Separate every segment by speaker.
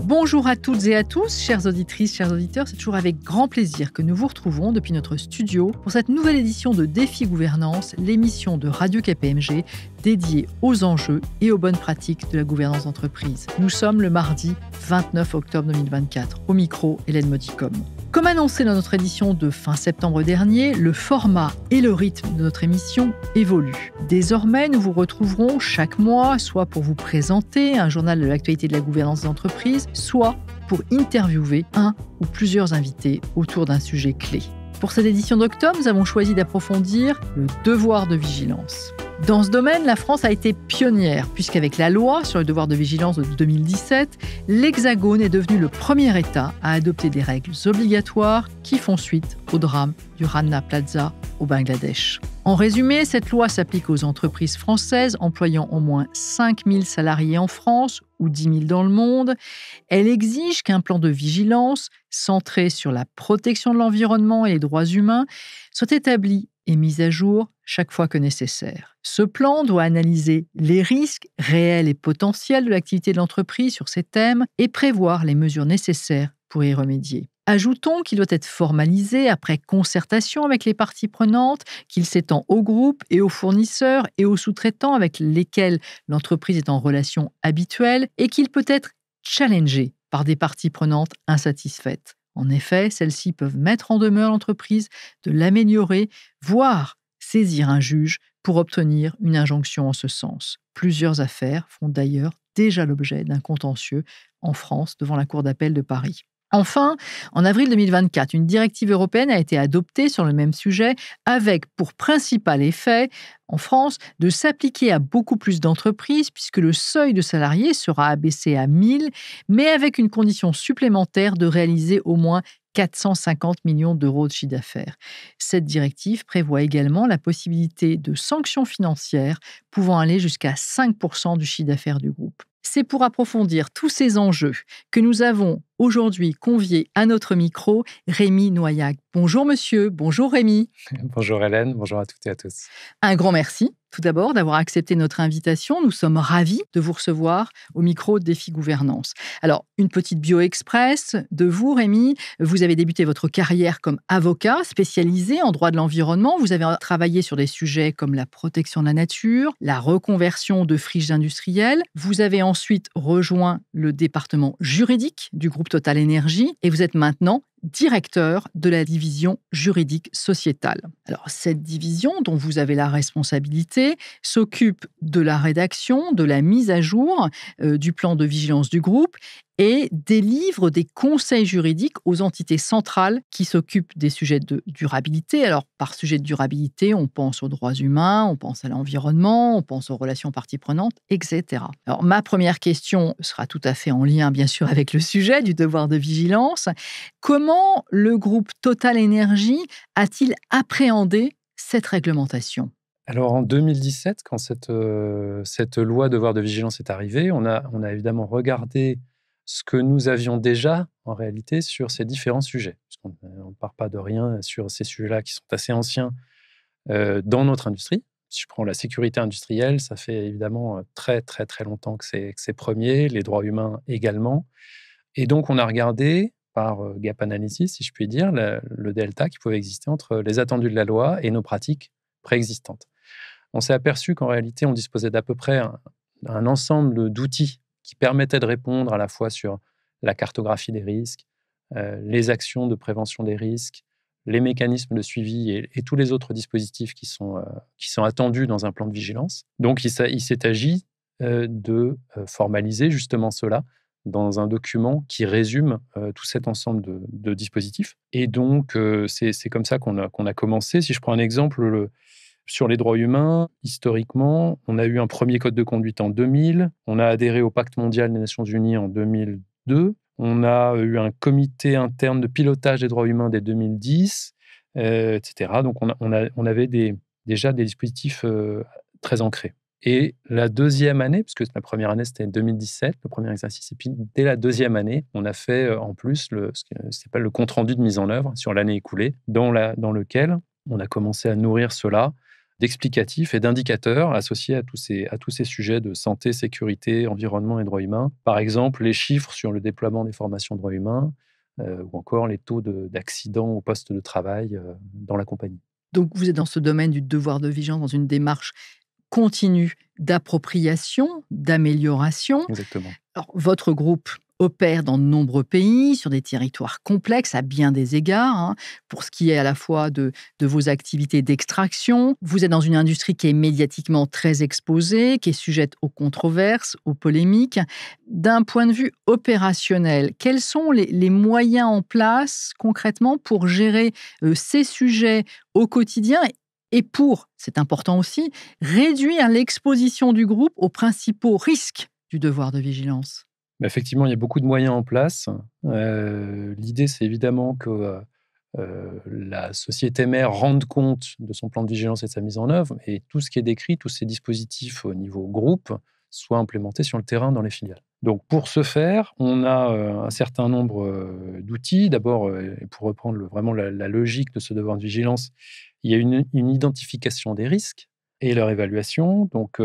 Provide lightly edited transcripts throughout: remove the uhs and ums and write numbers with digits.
Speaker 1: Bonjour à toutes et à tous, chères auditrices, chers auditeurs. C'est toujours avec grand plaisir que nous vous retrouvons depuis notre studio pour cette nouvelle édition de Défi Gouvernance, l'émission de Radio KPMG dédiée aux enjeux et aux bonnes pratiques de la gouvernance d'entreprise. Nous sommes le mardi 29 octobre 2024. Au micro, Hélène Modicom. Comme annoncé dans notre édition de fin septembre dernier, le format et le rythme de notre émission évoluent. Désormais, nous vous retrouverons chaque mois, soit pour vous présenter un journal de l'actualité de la gouvernance d'entreprise, soit pour interviewer un ou plusieurs invités autour d'un sujet clé. Pour cette édition d'octobre, nous avons choisi d'approfondir le devoir de vigilance. Dans ce domaine, la France a été pionnière, puisqu'avec la loi sur le devoir de vigilance de 2017, l'Hexagone est devenu le premier État à adopter des règles obligatoires qui font suite au drame du Rana Plaza au Bangladesh. En résumé, cette loi s'applique aux entreprises françaises employant au moins 5 000 salariés en France ou 10 000 dans le monde. Elle exige qu'un plan de vigilance centré sur la protection de l'environnement et les droits humains soit établi et mis à jour chaque fois que nécessaire. Ce plan doit analyser les risques réels et potentiels de l'activité de l'entreprise sur ces thèmes et prévoir les mesures nécessaires pour y remédier. Ajoutons qu'il doit être formalisé après concertation avec les parties prenantes, qu'il s'étend aux groupes et aux fournisseurs et aux sous-traitants avec lesquels l'entreprise est en relation habituelle et qu'il peut être challengé par des parties prenantes insatisfaites. En effet, celles-ci peuvent mettre en demeure l'entreprise de l'améliorer, voire saisir un juge pour obtenir une injonction en ce sens. Plusieurs affaires font d'ailleurs déjà l'objet d'un contentieux en France devant la Cour d'appel de Paris. Enfin, en avril 2024, une directive européenne a été adoptée sur le même sujet avec pour principal effet, en France, de s'appliquer à beaucoup plus d'entreprises puisque le seuil de salariés sera abaissé à 1000, mais avec une condition supplémentaire de réaliser au moins 450 millions d'euros de chiffre d'affaires. Cette directive prévoit également la possibilité de sanctions financières pouvant aller jusqu'à 5% du chiffre d'affaires du groupe. C'est pour approfondir tous ces enjeux que nous avons aujourd'hui convié à notre micro Rémi Noyac. Bonjour monsieur, bonjour Rémi.
Speaker 2: Bonjour Hélène, bonjour à toutes et à tous.
Speaker 1: Un grand merci tout d'abord d'avoir accepté notre invitation. Nous sommes ravis de vous recevoir au micro de Défi Gouvernance. Alors, une petite bio express de vous Rémi. Vous avez débuté votre carrière comme avocat spécialisé en droit de l'environnement. Vous avez travaillé sur des sujets comme la protection de la nature, la reconversion de friches industrielles. Vous avez ensuite rejoint le département juridique du groupe Total Énergie et vous êtes maintenant directeur de la division juridique sociétale. Alors, cette division, dont vous avez la responsabilité, s'occupe de la rédaction, de la mise à jour du plan de vigilance du groupe et délivre des conseils juridiques aux entités centrales qui s'occupent des sujets de durabilité. Alors, par sujet de durabilité, on pense aux droits humains, on pense à l'environnement, on pense aux relations parties prenantes, etc. Alors, ma première question sera tout à fait en lien, bien sûr, avec le sujet du devoir de vigilance. Comment le groupe Total Énergie a-t-il appréhendé cette réglementation ?
Speaker 2: Alors en 2017, quand cette loi devoir de vigilance est arrivée, on a évidemment regardé ce que nous avions déjà en réalité sur ces différents sujets. Parce qu'on ne part pas de rien sur ces sujets-là qui sont assez anciens dans notre industrie. Si je prends la sécurité industrielle, ça fait évidemment très très très longtemps que c'est premier, les droits humains également. Et donc on a regardé par gap analysis, si je puis dire, le delta qui pouvait exister entre les attendus de la loi et nos pratiques préexistantes. On s'est aperçu qu'en réalité, on disposait d'à peu près un ensemble d'outils qui permettaient de répondre à la fois sur la cartographie des risques, les actions de prévention des risques, les mécanismes de suivi et tous les autres dispositifs qui sont attendus dans un plan de vigilance. Donc, il s'est agi de formaliser justement cela dans un document qui résume tout cet ensemble de dispositifs. Et donc, c'est comme ça qu'on a commencé. Si je prends un exemple, sur les droits humains, historiquement, on a eu un premier code de conduite en 2000, on a adhéré au Pacte mondial des Nations Unies en 2002, on a eu un comité interne de pilotage des droits humains dès 2010, etc. Donc, on avait déjà des dispositifs très ancrés. Et la deuxième année, parce que la première année, c'était 2017, le premier exercice, et puis dès la deuxième année, on a fait en plus ce qui s'appelle le compte-rendu de mise en œuvre sur l'année écoulée, dans lequel on a commencé à nourrir cela d'explicatifs et d'indicateurs associés à tous ces sujets de santé, sécurité, environnement et droits humains. Par exemple, les chiffres sur le déploiement des formations droits humains ou encore les taux d'accidents au poste de travail dans la compagnie.
Speaker 1: Donc vous êtes dans ce domaine du devoir de vigilance, dans une démarche continue d'appropriation, d'amélioration.
Speaker 2: Exactement.
Speaker 1: Alors, votre groupe opère dans de nombreux pays, sur des territoires complexes à bien des égards, hein, pour ce qui est à la fois de vos activités d'extraction. Vous êtes dans une industrie qui est médiatiquement très exposée, qui est sujette aux controverses, aux polémiques. D'un point de vue opérationnel, quels sont les moyens en place concrètement pour gérer ces sujets au quotidien et pour, c'est important aussi, réduire l'exposition du groupe aux principaux risques du devoir de vigilance?
Speaker 2: Mais effectivement, il y a beaucoup de moyens en place. L'idée, c'est évidemment que la société mère rende compte de son plan de vigilance et de sa mise en œuvre, et tout ce qui est décrit, tous ces dispositifs au niveau groupe, soient implémentés sur le terrain dans les filiales. Donc, pour ce faire, on a un certain nombre d'outils. D'abord, pour reprendre vraiment la logique de ce devoir de vigilance, il y a une identification des risques et leur évaluation. Donc,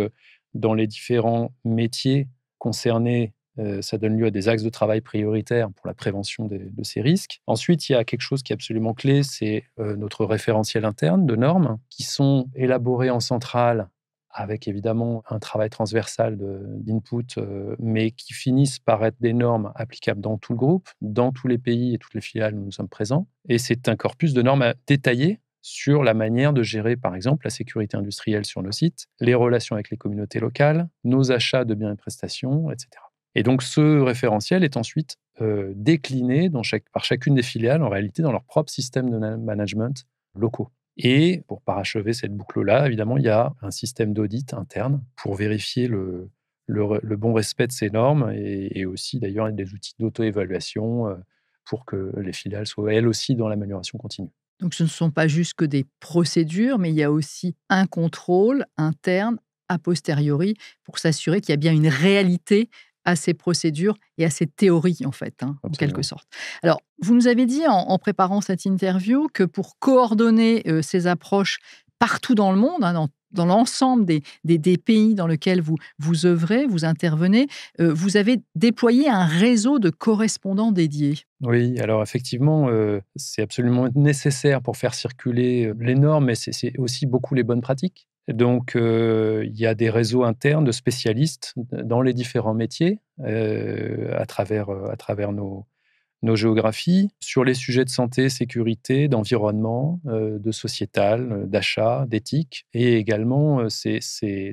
Speaker 2: dans les différents métiers concernés, ça donne lieu à des axes de travail prioritaires pour la prévention de ces risques. Ensuite, il y a quelque chose qui est absolument clé, c'est notre référentiel interne de normes qui sont élaborées en centrale avec évidemment un travail transversal d'input, mais qui finissent par être des normes applicables dans tout le groupe, dans tous les pays et toutes les filiales où nous sommes présents. Et c'est un corpus de normes détaillées sur la manière de gérer, par exemple, la sécurité industrielle sur nos sites, les relations avec les communautés locales, nos achats de biens et prestations, etc. Et donc, ce référentiel est ensuite décliné par chacune des filiales, en réalité, dans leur propre système de management locaux. Et pour parachever cette boucle-là, évidemment, il y a un système d'audit interne pour vérifier le bon respect de ces normes et aussi, d'ailleurs, des outils d'auto-évaluation pour que les filiales soient, elles aussi, dans l'amélioration continue.
Speaker 1: Donc ce ne sont pas juste que des procédures, mais il y a aussi un contrôle interne a posteriori pour s'assurer qu'il y a bien une réalité à ces procédures et à ces théories, en fait, hein, en quelque sorte. Alors, vous nous avez dit en préparant cette interview que pour coordonner ces approches partout dans le monde, hein, dans l'ensemble des pays dans lesquels vous œuvrez, vous intervenez, vous avez déployé un réseau de correspondants dédiés.
Speaker 2: Oui, alors effectivement, c'est absolument nécessaire pour faire circuler les normes, mais c'est aussi beaucoup les bonnes pratiques. Donc, il y a des réseaux internes de spécialistes dans les différents métiers à travers nos géographies, sur les sujets de santé, sécurité, d'environnement, de sociétal, d'achat, d'éthique. Et également, ces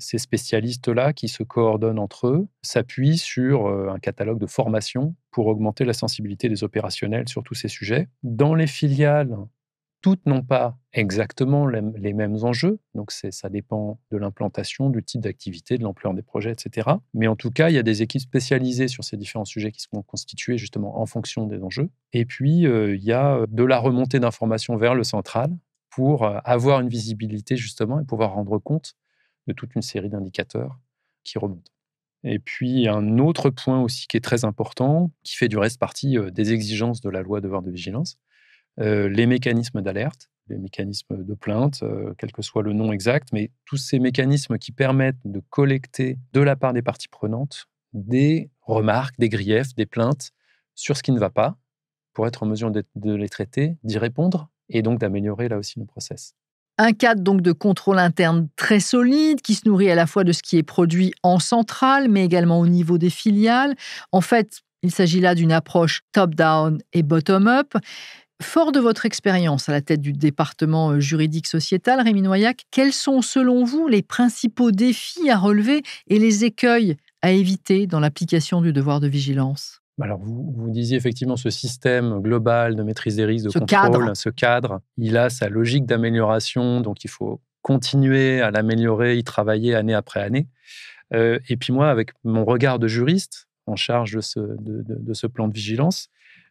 Speaker 2: spécialistes-là qui se coordonnent entre eux s'appuient sur un catalogue de formations pour augmenter la sensibilité des opérationnels sur tous ces sujets. Dans les filiales, toutes n'ont pas exactement les mêmes enjeux, donc ça dépend de l'implantation, du type d'activité, de l'ampleur des projets, etc. Mais en tout cas, il y a des équipes spécialisées sur ces différents sujets qui sont constituées justement en fonction des enjeux. Et puis, il y a de la remontée d'informations vers le central pour avoir une visibilité justement et pouvoir rendre compte de toute une série d'indicateurs qui remontent. Et puis, un autre point aussi qui est très important, qui fait du reste partie des exigences de la loi devoir de vigilance, les mécanismes d'alerte, les mécanismes de plainte, quel que soit le nom exact, mais tous ces mécanismes qui permettent de collecter de la part des parties prenantes des remarques, des griefs, des plaintes sur ce qui ne va pas, pour être en mesure de les traiter, d'y répondre et donc d'améliorer là aussi nos process.
Speaker 1: Un cadre donc de contrôle interne très solide qui se nourrit à la fois de ce qui est produit en centrale, mais également au niveau des filiales. En fait, il s'agit là d'une approche top-down et bottom-up. Fort de votre expérience à la tête du département juridique sociétal, Rémi Noyac, quels sont selon vous les principaux défis à relever et les écueils à éviter dans l'application du devoir de vigilance?
Speaker 2: Alors, vous disiez effectivement ce système global de maîtrise des risques, de
Speaker 1: Ce
Speaker 2: contrôle, ce cadre, il a sa logique d'amélioration, donc il faut continuer à l'améliorer, y travailler année après année. Et puis moi, avec mon regard de juriste en charge de ce plan de vigilance,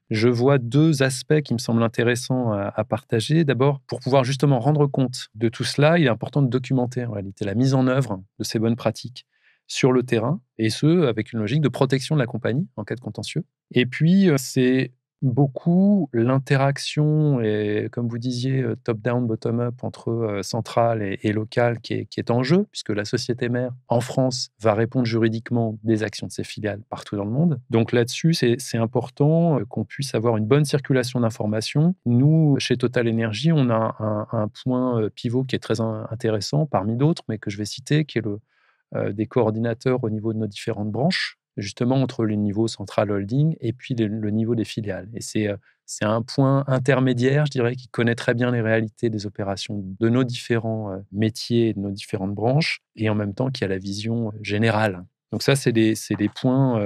Speaker 2: je vois deux aspects qui me semblent intéressants à partager. D'abord, pour pouvoir justement rendre compte de tout cela, il est important de documenter en réalité la mise en œuvre de ces bonnes pratiques sur le terrain, et ce, avec une logique de protection de la compagnie en cas de contentieux. Et puis, c'est Beaucoup, l'interaction est, comme vous disiez, top-down, bottom-up entre, centrale et locale qui est en jeu, puisque la société mère, en France, va répondre juridiquement des actions de ses filiales partout dans le monde. Donc là-dessus, c'est important, qu'on puisse avoir une bonne circulation d'informations. Nous, chez Total Energy, on a un point, pivot qui est très intéressant parmi d'autres, mais que je vais citer, qui est des coordinateurs au niveau de nos différentes branches, justement entre le niveau central holding et puis le niveau des filiales. Et c'est un point intermédiaire, je dirais, qui connaît très bien les réalités des opérations de nos différents métiers, de nos différentes branches, et en même temps qui a la vision générale. Donc ça, c'est des points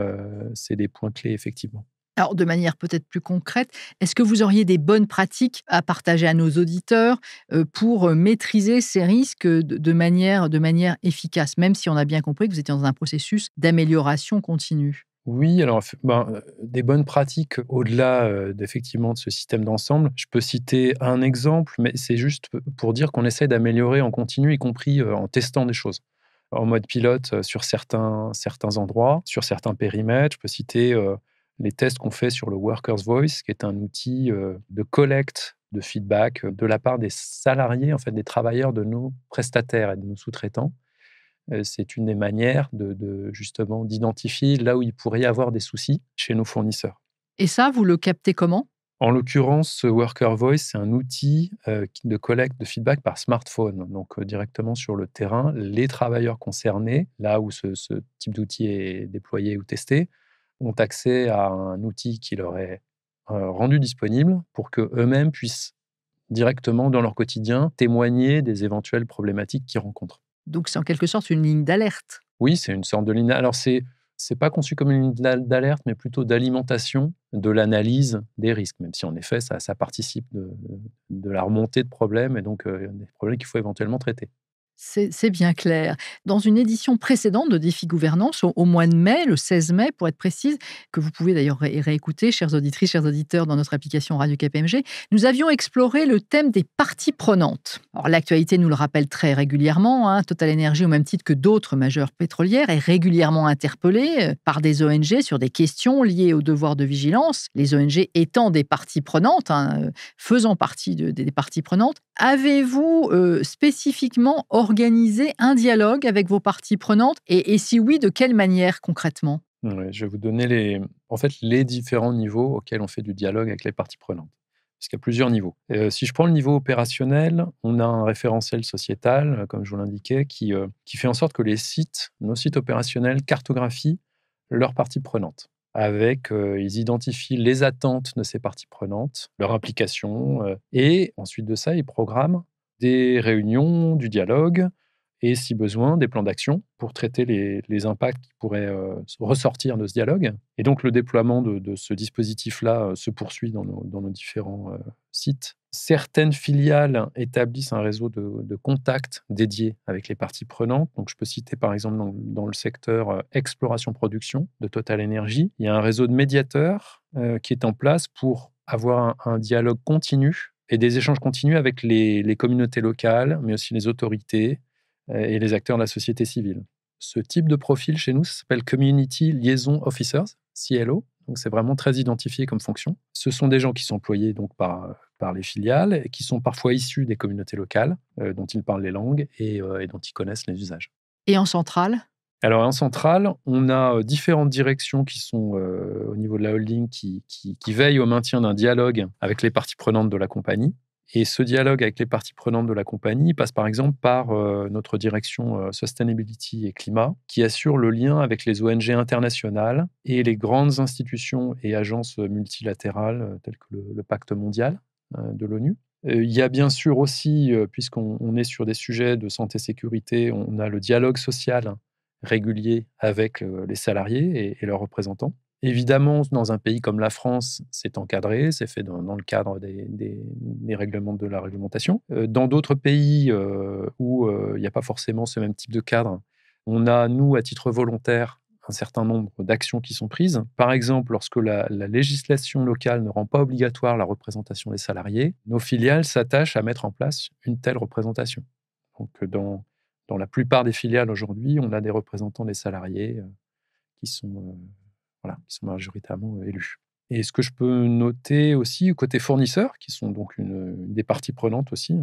Speaker 2: clés, effectivement.
Speaker 1: Alors, de manière peut-être plus concrète, est-ce que vous auriez des bonnes pratiques à partager à nos auditeurs pour maîtriser ces risques de manière efficace, même si on a bien compris que vous étiez dans un processus d'amélioration continue?
Speaker 2: Oui, alors, des bonnes pratiques au-delà, d'effectivement de ce système d'ensemble. Je peux citer un exemple, mais c'est juste pour dire qu'on essaie d'améliorer en continu, y compris, en testant des choses. En mode pilote, sur certains endroits, sur certains périmètres. Je peux citer, les tests qu'on fait sur le Workers Voice, qui est un outil, de collecte de feedback, de la part des salariés, en fait, des travailleurs de nos prestataires et de nos sous-traitants. C'est une des manières justement d'identifier là où il pourrait y avoir des soucis chez nos fournisseurs.
Speaker 1: Et ça, vous le captez comment?
Speaker 2: En l'occurrence, ce Worker Voice, c'est un outil, de collecte de feedback par smartphone. Donc, directement sur le terrain, les travailleurs concernés, là où ce type d'outil est déployé ou testé, ont accès à un outil qui leur est, rendu disponible pour qu'eux-mêmes puissent directement, dans leur quotidien, témoigner des éventuelles problématiques qu'ils rencontrent.
Speaker 1: Donc c'est en quelque sorte une ligne d'alerte.
Speaker 2: Oui, c'est une sorte de ligne. Alors c'est pas conçu comme une ligne d'alerte, mais plutôt d'alimentation de l'analyse des risques, même si en effet ça participe de la remontée de problèmes et donc des problèmes qu'il faut éventuellement traiter.
Speaker 1: C'est bien clair. Dans une édition précédente de Défi Gouvernance, au mois de mai, le 16 mai pour être précise, que vous pouvez d'ailleurs réécouter, chères auditrices, chers auditeurs, dans notre application Radio KPMG, nous avions exploré le thème des parties prenantes. Alors l'actualité nous le rappelle très régulièrement, hein, Total Energy, au même titre que d'autres majeures pétrolières, est régulièrement interpellée par des ONG sur des questions liées au devoir de vigilance, les ONG étant des parties prenantes, hein, faisant partie des parties prenantes. Avez-vous spécifiquement organisé un dialogue avec vos parties prenantes et si oui, de quelle manière concrètement?
Speaker 2: Ouais, je vais vous donner les différents niveaux auxquels on fait du dialogue avec les parties prenantes. Parce qu'il y a plusieurs niveaux. Si je prends le niveau opérationnel, on a un référentiel sociétal, comme je vous l'indiquais, qui fait en sorte que nos sites opérationnels cartographient leurs parties prenantes. Avec, ils identifient les attentes de ces parties prenantes, leur implication, et ensuite de ça, ils programment des réunions, du dialogue et si besoin, des plans d'action pour traiter les impacts qui pourraient, ressortir de ce dialogue. Et donc le déploiement de ce dispositif-là, se poursuit dans nos différents, sites. Certaines filiales établissent un réseau de contacts dédiés avec les parties prenantes. Donc je peux citer par exemple dans le secteur, exploration-production de Total Energy, il y a un réseau de médiateurs, qui est en place pour avoir un dialogue continu et des échanges continus avec les communautés locales, mais aussi les autorités, et les acteurs de la société civile. Ce type de profil chez nous, ça s'appelle Community Liaison Officers, CLO. Donc c'est vraiment très identifié comme fonction. Ce sont des gens qui sont employés donc par les filiales et qui sont parfois issus des communautés locales, dont ils parlent les langues et dont ils connaissent les usages.
Speaker 1: Et en centrale?
Speaker 2: Alors en centrale, on a, différentes directions qui sont, au niveau de la holding qui veillent au maintien d'un dialogue avec les parties prenantes de la compagnie. Et ce dialogue avec les parties prenantes de la compagnie passe par exemple par, notre direction, Sustainability et Climat, qui assure le lien avec les ONG internationales et les grandes institutions et agences, multilatérales, telles que le Pacte mondial, de l'ONU. Il y a bien sûr aussi, puisqu'on est sur des sujets de santé-sécurité, on a le dialogue social régulier avec, les salariés et leurs représentants. Évidemment, dans un pays comme la France, c'est encadré, c'est fait dans le cadre des règlements de la réglementation. Dans d'autres pays, où, il n'y a pas forcément ce même type de cadre, on a, nous, à titre volontaire, un certain nombre d'actions qui sont prises. Par exemple, lorsque la législation locale ne rend pas obligatoire la représentation des salariés, nos filiales s'attachent à mettre en place une telle représentation. Donc, dans la plupart des filiales aujourd'hui, on a des représentants des salariés, qui sont, voilà, qui sont majoritairement, élus. Et ce que je peux noter aussi, côté fournisseurs, qui sont donc une des parties prenantes aussi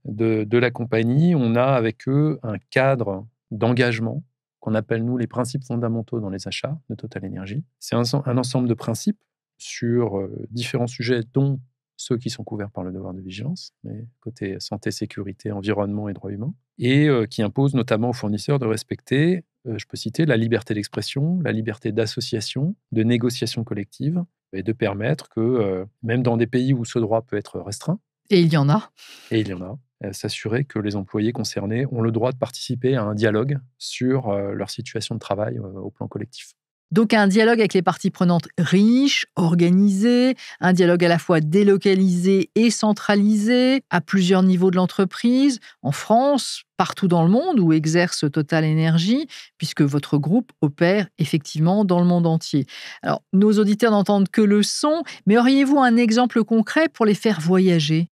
Speaker 2: de la compagnie, on a avec eux un cadre d'engagement qu'on appelle, nous, les principes fondamentaux dans les achats de Total Energy. C'est un ensemble de principes sur différents sujets, dont ceux qui sont couverts par le devoir de vigilance, mais côté santé, sécurité, environnement et droits humains, et qui imposent notamment aux fournisseurs de respecter, je peux citer, la liberté d'expression, la liberté d'association, de négociation collective, et de permettre que, même dans des pays où ce droit peut être restreint,
Speaker 1: Et il y en a.
Speaker 2: et il y en a, s'assurer que les employés concernés ont le droit de participer à un dialogue sur leur situation de travail au plan collectif.
Speaker 1: Donc un dialogue avec les parties prenantes riche, organisé, un dialogue à la fois délocalisé et centralisé, à plusieurs niveaux de l'entreprise, en France, partout dans le monde où exerce Total Energy, puisque votre groupe opère effectivement dans le monde entier. Alors, nos auditeurs n'entendent que le son, mais auriez-vous un exemple concret pour les faire voyager ?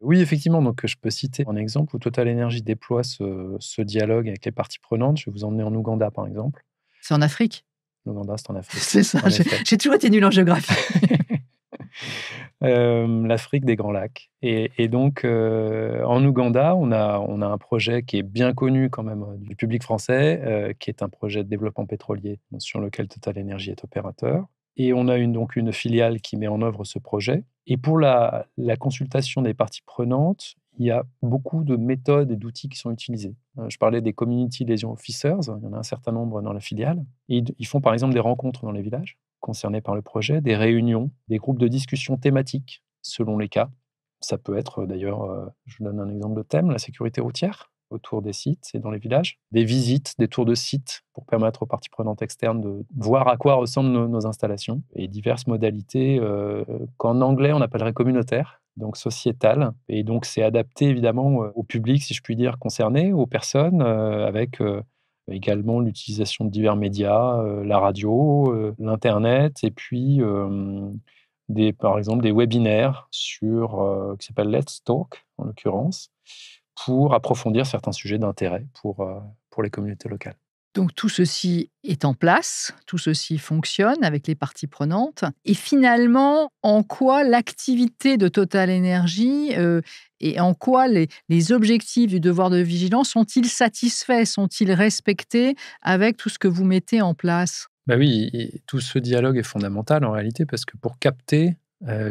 Speaker 2: Oui, effectivement, donc je peux citer un exemple où Total Energy déploie ce dialogue avec les parties prenantes. Je vais vous emmener en Ouganda, par exemple.
Speaker 1: C'est en Afrique ?
Speaker 2: L'Ouganda, c'est en Afrique.
Speaker 1: C'est ça,
Speaker 2: En effet.
Speaker 1: j'ai toujours été nulle en géographie.
Speaker 2: L'Afrique des Grands Lacs. Et donc, en Ouganda, on a un projet qui est bien connu quand même du public français, qui est un projet de développement pétrolier sur lequel Total Energy est opérateur. Et on a donc une filiale qui met en œuvre ce projet. Et pour la consultation des parties prenantes, il y a beaucoup de méthodes et d'outils qui sont utilisés. Je parlais des Community Liaison Officers, il y en a un certain nombre dans la filiale. Et ils font par exemple des rencontres dans les villages concernés par le projet, des réunions, des groupes de discussion thématiques selon les cas. Ça peut être d'ailleurs, je vous donne un exemple de thème, la sécurité routière autour des sites et dans les villages, des visites, des tours de sites pour permettre aux parties prenantes externes de voir à quoi ressemblent nos installations, et diverses modalités qu'en anglais on appellerait communautaires, donc sociétales. Et donc c'est adapté évidemment au public, si je puis dire, concerné, aux personnes, avec également l'utilisation de divers médias, la radio, l'internet, et puis par exemple des webinaires qui s'appellent Let's Talk en l'occurrence, pour approfondir certains sujets d'intérêt pour les communautés locales.
Speaker 1: Donc tout ceci est en place, tout ceci fonctionne avec les parties prenantes. Et finalement, en quoi l'activité de Total Energy et en quoi les objectifs du devoir de vigilance sont-ils satisfaits, sont-ils respectés avec tout ce que vous mettez en place ?
Speaker 2: Bah oui, et tout ce dialogue est fondamental en réalité, parce que pour capter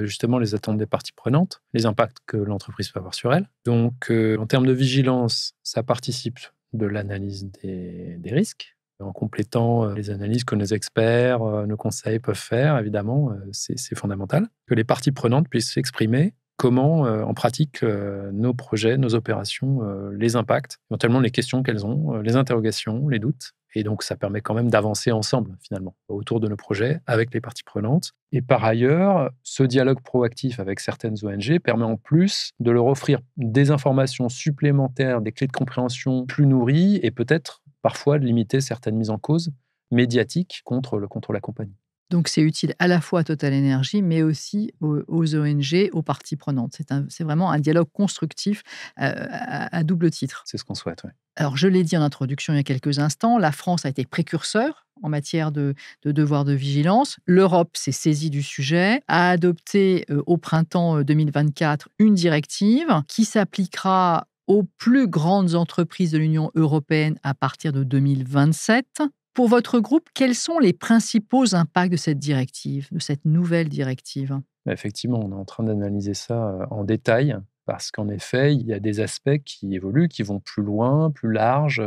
Speaker 2: justement les attentes des parties prenantes, les impacts que l'entreprise peut avoir sur elles. Donc en termes de vigilance, ça participe de l'analyse des risques, en complétant les analyses que nos experts, nos conseils peuvent faire, évidemment, c'est fondamental. Que les parties prenantes puissent s'exprimer comment, en pratique, nos projets, nos opérations les impactent, éventuellement les questions qu'elles ont, les interrogations, les doutes. Et donc, ça permet quand même d'avancer ensemble, finalement, autour de nos projets, avec les parties prenantes. Et par ailleurs, ce dialogue proactif avec certaines ONG permet en plus de leur offrir des informations supplémentaires, des clés de compréhension plus nourries, et peut-être parfois de limiter certaines mises en cause médiatiques contre la compagnie.
Speaker 1: Donc c'est utile à la fois à Total Energy, mais aussi aux ONG, aux parties prenantes. C'est vraiment un dialogue constructif à double titre.
Speaker 2: C'est ce qu'on souhaite, oui.
Speaker 1: Alors je l'ai dit en introduction il y a quelques instants, la France a été précurseur en matière de devoir de vigilance. L'Europe s'est saisie du sujet, a adopté au printemps 2024 une directive qui s'appliquera aux plus grandes entreprises de l'Union européenne à partir de 2027. Pour votre groupe, quels sont les principaux impacts de cette directive, de cette nouvelle directive ?
Speaker 2: Effectivement, on est en train d'analyser ça en détail, parce qu'en effet, il y a des aspects qui évoluent, qui vont plus loin, plus large,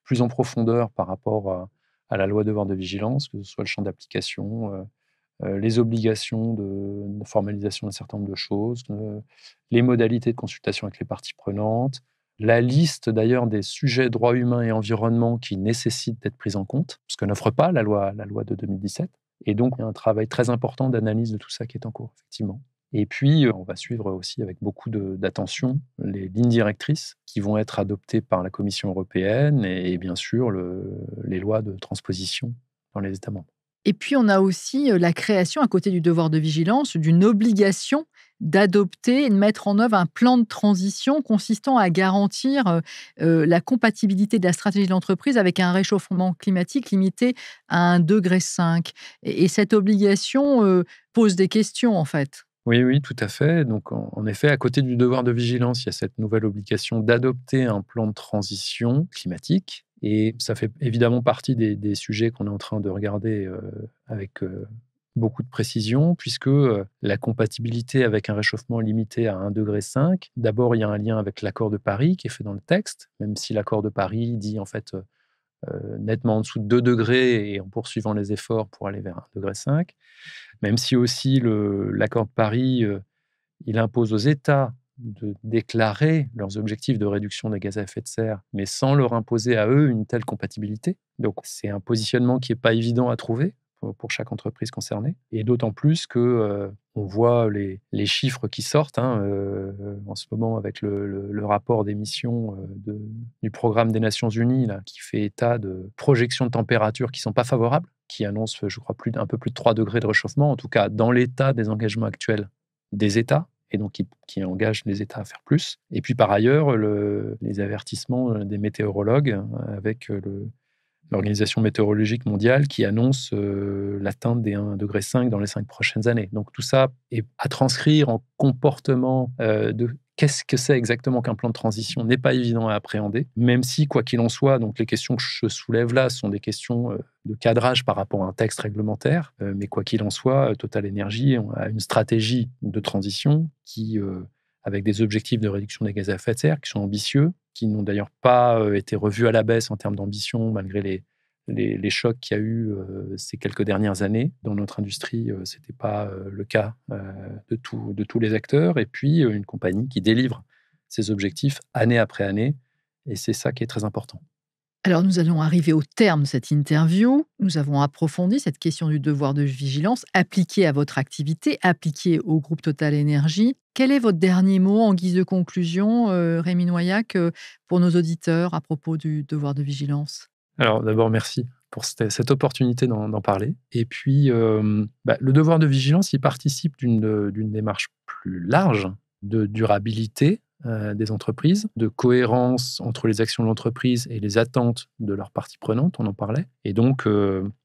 Speaker 2: plus en profondeur par rapport à la loi devoir de vigilance, que ce soit le champ d'application, les obligations de formalisation d'un certain nombre de choses, les modalités de consultation avec les parties prenantes, la liste d'ailleurs des sujets droits humains et environnement qui nécessitent d'être pris en compte, ce que n'offre pas la loi de 2017. Et donc, il y a un travail très important d'analyse de tout ça qui est en cours, effectivement. Et puis, on va suivre aussi avec beaucoup d'attention les lignes directrices qui vont être adoptées par la Commission européenne et bien sûr les lois de transposition dans les États membres.
Speaker 1: Et puis, on a aussi la création, à côté du devoir de vigilance, d'une obligation d'adopter et de mettre en œuvre un plan de transition consistant à garantir la compatibilité de la stratégie de l'entreprise avec un réchauffement climatique limité à 1,5 degré. Et cette obligation pose des questions, en fait.
Speaker 2: Oui, oui, tout à fait. Donc, en effet, à côté du devoir de vigilance, il y a cette nouvelle obligation d'adopter un plan de transition climatique. Et ça fait évidemment partie des sujets qu'on est en train de regarder avec beaucoup de précision, puisque la compatibilité avec un réchauffement limité à 1,5 degré, d'abord, il y a un lien avec l'accord de Paris qui est fait dans le texte, même si l'accord de Paris dit en fait nettement en dessous de 2 degrés et en poursuivant les efforts pour aller vers 1,5 degré. Même si aussi l'accord de Paris, il impose aux États de déclarer leurs objectifs de réduction des gaz à effet de serre, mais sans leur imposer à eux une telle compatibilité. Donc c'est un positionnement qui n'est pas évident à trouver pour chaque entreprise concernée. Et d'autant plus que on voit les chiffres qui sortent en ce moment avec le rapport d'émission du programme des Nations Unies là, qui fait état de projections de température qui ne sont pas favorables, qui annonce, je crois, un peu plus de 3 degrés de réchauffement, en tout cas dans l'état des engagements actuels des États, et donc qui engage les États à faire plus. Et puis par ailleurs, les avertissements des météorologues avec l'Organisation météorologique mondiale qui annonce l'atteinte des 1,5 degré dans les 5 prochaines années. Donc tout ça est à transcrire en comportement de qu'est-ce que c'est exactement qu'un plan de transition n'est pas évident à appréhender, même si, quoi qu'il en soit, donc les questions que je soulève là sont des questions de cadrage par rapport à un texte réglementaire, mais quoi qu'il en soit, Total Energy a une stratégie de transition qui, avec des objectifs de réduction des gaz à effet de serre qui sont ambitieux, qui n'ont d'ailleurs pas été revus à la baisse en termes d'ambition, malgré les chocs qu'il y a eu ces quelques dernières années. Dans notre industrie, ce n'était pas le cas de tous les acteurs. Et puis, une compagnie qui délivre ses objectifs année après année. Et c'est ça qui est très important.
Speaker 1: Alors, nous allons arriver au terme de cette interview. Nous avons approfondi cette question du devoir de vigilance appliqué à votre activité, appliqué au groupe Total Energy. Quel est votre dernier mot en guise de conclusion, Rémi Noyac, pour nos auditeurs à propos du devoir de vigilance?
Speaker 2: Alors, d'abord, merci pour cette opportunité d'en parler. Et puis, le devoir de vigilance, il participe d'une démarche plus large de durabilité des entreprises, de cohérence entre les actions de l'entreprise et les attentes de leurs parties prenantes, on en parlait. Et donc,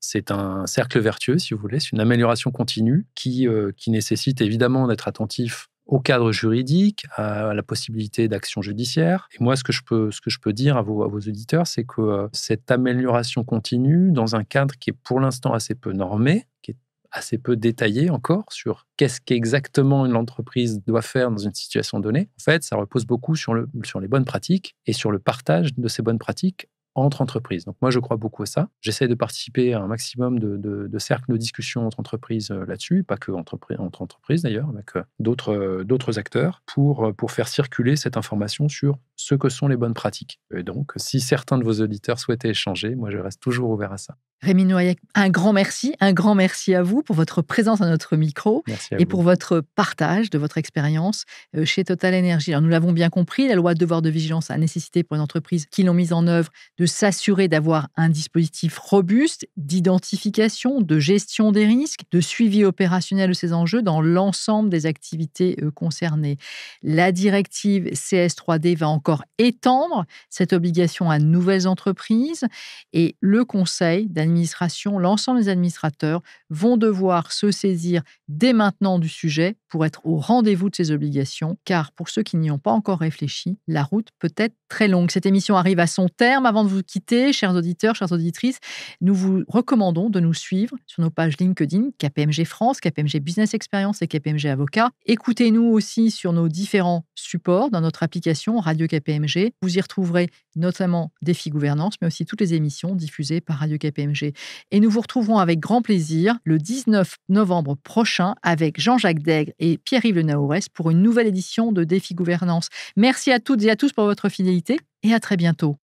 Speaker 2: c'est un cercle vertueux, si vous voulez, c'est une amélioration continue qui nécessite évidemment d'être attentif au cadre juridique, à la possibilité d'action judiciaire. Et moi, ce que je peux dire à vos auditeurs, c'est que cette amélioration continue, dans un cadre qui est pour l'instant assez peu normé, qui est assez peu détaillé encore sur qu'est-ce qu'exactement une entreprise doit faire dans une situation donnée. En fait, ça repose beaucoup sur les bonnes pratiques et sur le partage de ces bonnes pratiques entre entreprises. Donc moi, je crois beaucoup à ça. J'essaie de participer à un maximum de cercles de discussion entre entreprises là-dessus, pas que entre entreprises d'ailleurs, avec d'autres acteurs, pour faire circuler cette information sur ce que sont les bonnes pratiques. Et donc, si certains de vos auditeurs souhaitaient échanger, moi, je reste toujours ouvert à ça.
Speaker 1: Rémi Noyac, un grand merci à vous pour votre présence à notre micro et pour votre partage de votre expérience chez Total Energy. Alors, nous l'avons bien compris, la loi de devoir de vigilance a nécessité pour les entreprises qui l'ont mise en œuvre de s'assurer d'avoir un dispositif robuste d'identification, de gestion des risques, de suivi opérationnel de ces enjeux dans l'ensemble des activités concernées. La directive CS3D va encore étendre cette obligation à de nouvelles entreprises et le conseil d'administration, l'ensemble des administrateurs vont devoir se saisir dès maintenant du sujet pour être au rendez-vous de ces obligations, car pour ceux qui n'y ont pas encore réfléchi, la route peut être très longue. Cette émission arrive à son terme. Avant de vous quitter, chers auditeurs, chères auditrices, nous vous recommandons de nous suivre sur nos pages LinkedIn, KPMG France, KPMG Business Experience et KPMG Avocat. Écoutez-nous aussi sur nos différents supports dans notre application Radio KPMG. Vous y retrouverez notamment Défi Gouvernance, mais aussi toutes les émissions diffusées par Radio KPMG. Et nous vous retrouverons avec grand plaisir le 19 novembre prochain avec Jean-Jacques Dègre et Pierre-Yves Le Naourès pour une nouvelle édition de Défi Gouvernance. Merci à toutes et à tous pour votre fidélité et à très bientôt.